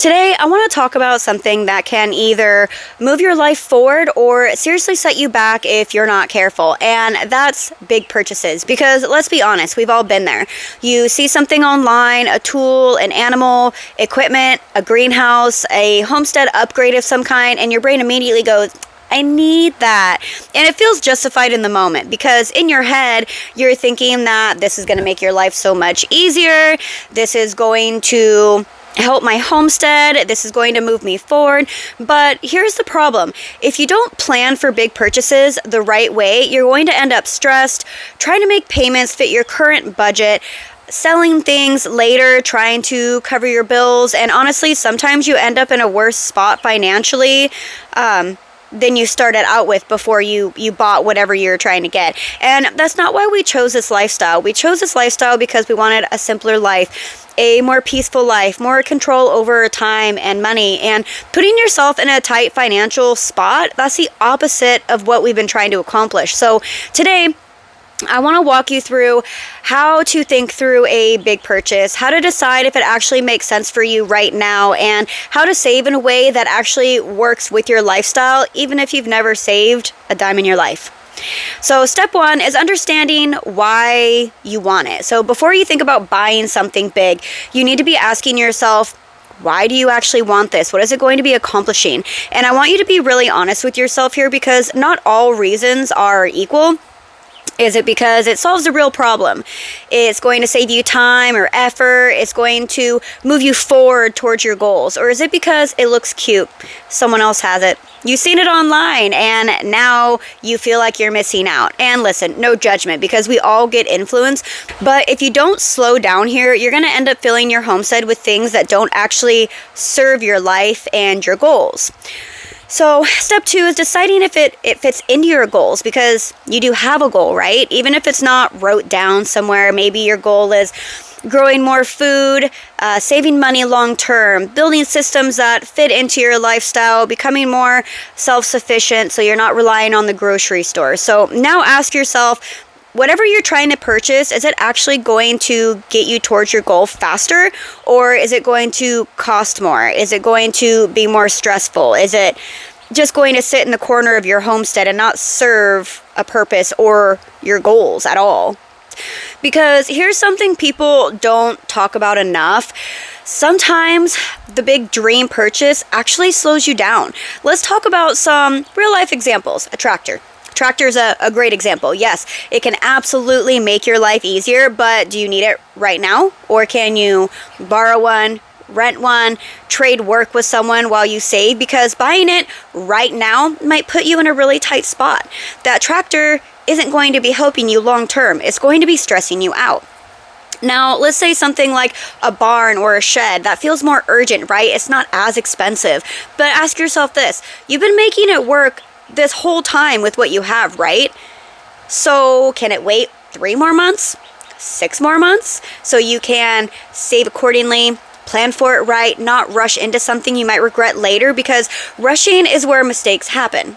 Today, I want to talk about something that can either move your life forward or seriously set you back if you're not careful, and that's big purchases. Because let's be honest, we've all been there. You see something online, a tool, an animal, equipment, a greenhouse, a homestead upgrade of some kind, and your brain immediately goes, I need that. And it feels justified in the moment because in your head, you're thinking that this is going to make your life so much easier. This is going to help my homestead. This is going to move me forward. But here's the problem. If you don't plan for big purchases the right way, you're going to end up stressed, trying to make payments fit your current budget, selling things later, trying to cover your bills. And honestly, sometimes you end up in a worse spot financially than you started out with before you bought whatever you're trying to get. And that's not why we chose this lifestyle. We chose this lifestyle because we wanted a simpler life, a more peaceful life, more control over time and money. And putting yourself in a tight financial spot, that's the opposite of what we've been trying to accomplish. So today, I want to walk you through how to think through a big purchase, how to decide if it actually makes sense for you right now, and how to save in a way that actually works with your lifestyle, even if you've never saved a dime in your life. So step one is understanding why you want it. So before you think about buying something big, you need to be asking yourself, why do you actually want this? What is it going to be accomplishing? And I want you to be really honest with yourself here because not all reasons are equal. Is it because it solves a real problem? It's going to save you time or effort? It's going to move you forward towards your goals? Or is it because it looks cute? Someone else has it. You've seen it online and now you feel like you're missing out. And listen, no judgment because we all get influenced. But if you don't slow down here, you're going to end up filling your homestead with things that don't actually serve your life and your goals. So step two is deciding if it fits into your goals because you do have a goal, right? Even if it's not wrote down somewhere, maybe your goal is growing more food, saving money long term, building systems that fit into your lifestyle, becoming more self-sufficient so you're not relying on the grocery store. So now ask yourself, whatever you're trying to purchase, is it actually going to get you towards your goal faster? Or is it going to cost more? Is it going to be more stressful? Is it just going to sit in the corner of your homestead and not serve a purpose or your goals at all? Because here's something people don't talk about enough. Sometimes the big dream purchase actually slows you down. Let's talk about some real life examples. A tractor. Tractor's a great example. Yes, it can absolutely make your life easier, but do you need it right now? Or can you borrow one, rent one, trade work with someone while you save? Because buying it right now might put you in a really tight spot. That tractor isn't going to be helping you long term. It's going to be stressing you out. Now, let's say something like a barn or a shed. That feels more urgent, right? It's not as expensive. But ask yourself this. You've been making it work this whole time with what you have, right? So can it wait 3 more months, 6 more months, so you can save accordingly, plan for it right, not rush into something you might regret later, because rushing is where mistakes happen.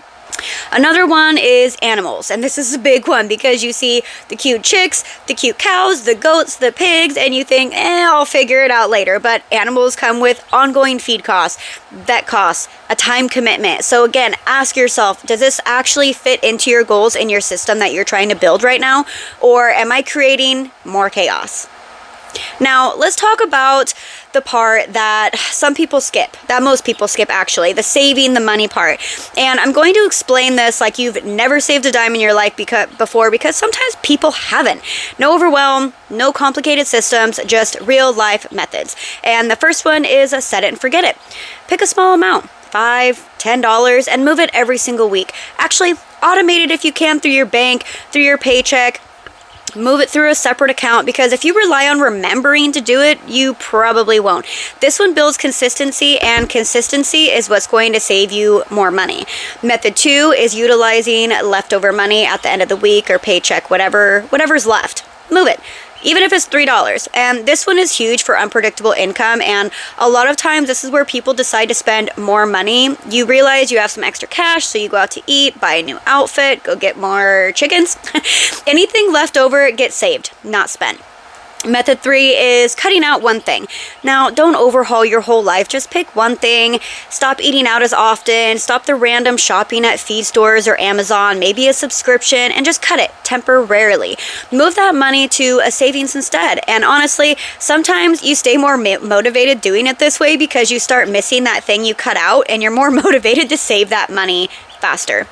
Another one is animals, and this is a big one because you see the cute chicks, the cute cows, the goats, the pigs, and you think, I'll figure it out later. But animals come with ongoing feed costs, vet costs, a time commitment. So again, ask yourself, does this actually fit into your goals in your system that you're trying to build right now? Or am I creating more chaos? Now, let's talk about the part that some people skip, that most people skip actually, the saving the money part. And I'm going to explain this like you've never saved a dime in your life before because sometimes people haven't. No overwhelm, no complicated systems, just real life methods. And the first one is a set it and forget it. Pick a small amount, $5, $10, and move it every single week. Actually, automate it if you can through your bank, through your paycheck. Move it through a separate account because if you rely on remembering to do it, you probably won't. This one builds consistency, and consistency is what's going to save you more money. Method 2 is utilizing leftover money at the end of the week or paycheck, whatever's left. Move it. Even if it's $3. And this one is huge for unpredictable income. And a lot of times this is where people decide to spend more money. You realize you have some extra cash, so you go out to eat, buy a new outfit, go get more chickens. Anything left over gets saved, not spent. Method 3 is cutting out one thing. Now, don't overhaul your whole life. Just pick one thing. Stop eating out as often. Stop the random shopping at feed stores or Amazon, maybe a subscription, and just cut it temporarily. Move that money to a savings instead. And honestly, sometimes you stay more motivated doing it this way because you start missing that thing you cut out and you're more motivated to save that money faster.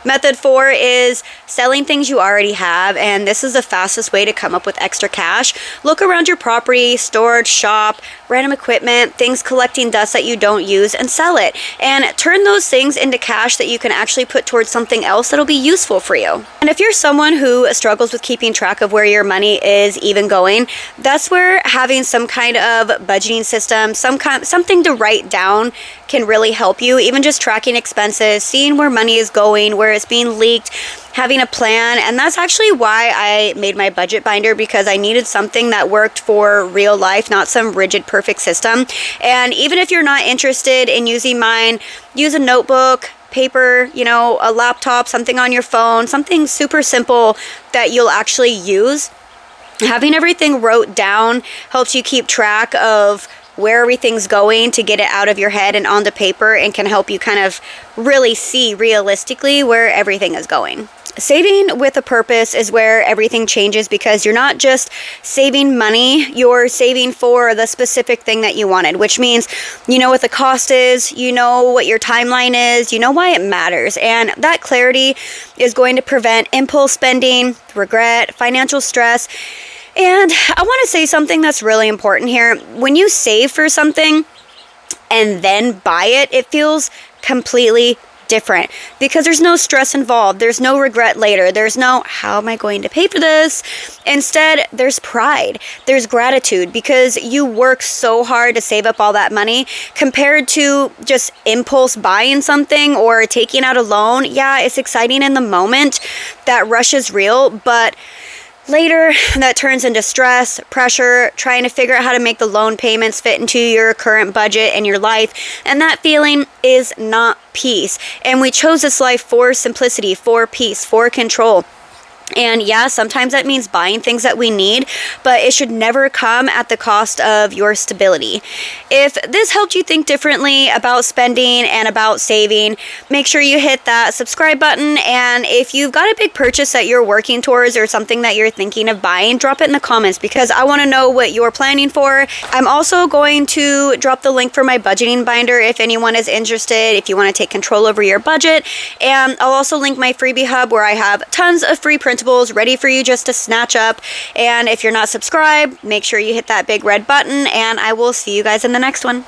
Method 4 is selling things you already have, and this is the fastest way to come up with extra cash. Look around your property, storage, shop, random equipment, things collecting dust that you don't use, and sell it. And turn those things into cash that you can actually put towards something else that'll be useful for you. And if you're someone who struggles with keeping track of where your money is even going, that's where having some kind of budgeting system, something to write down can really help you. Even just tracking expenses, seeing where money is going, where it's being leaked, having a plan. And that's actually why I made my budget binder, because I needed something that worked for real life, not some rigid perfect system. And even if you're not interested in using mine, use a notebook, paper, a laptop, something on your phone, something super simple that you'll actually use. Having everything wrote down helps you keep track of where everything's going to get it out of your head and onto paper, and can help you kind of really see realistically where everything is going. Saving with a purpose is where everything changes, because you're not just saving money, you're saving for the specific thing that you wanted, which means you know what the cost is, you know what your timeline is, you know why it matters. And that clarity is going to prevent impulse spending, regret, financial stress. And I want to say something that's really important here. When you save for something and then buy it, it feels completely different, because there's no stress involved. There's no regret later. There's no, how am I going to pay for this? Instead, there's pride. There's gratitude, because you work so hard to save up all that money, compared to just impulse buying something or taking out a loan. Yeah, it's exciting in the moment. That rush is real, but later, that turns into stress, pressure, trying to figure out how to make the loan payments fit into your current budget and your life. And that feeling is not peace. And we chose this life for simplicity, for peace, for control. And yeah, sometimes that means buying things that we need, but it should never come at the cost of your stability. If this helped you think differently about spending and about saving, make sure you hit that subscribe button. And if you've got a big purchase that you're working towards, or something that you're thinking of buying, drop it in the comments, because I want to know what you're planning for. I'm also going to drop the link for my budgeting binder if anyone is interested, if you want to take control over your budget. And I'll also link my freebie hub, where I have tons of free printables ready for you just to snatch up. And if you're not subscribed, make sure you hit that big red button, and I will see you guys in the next one.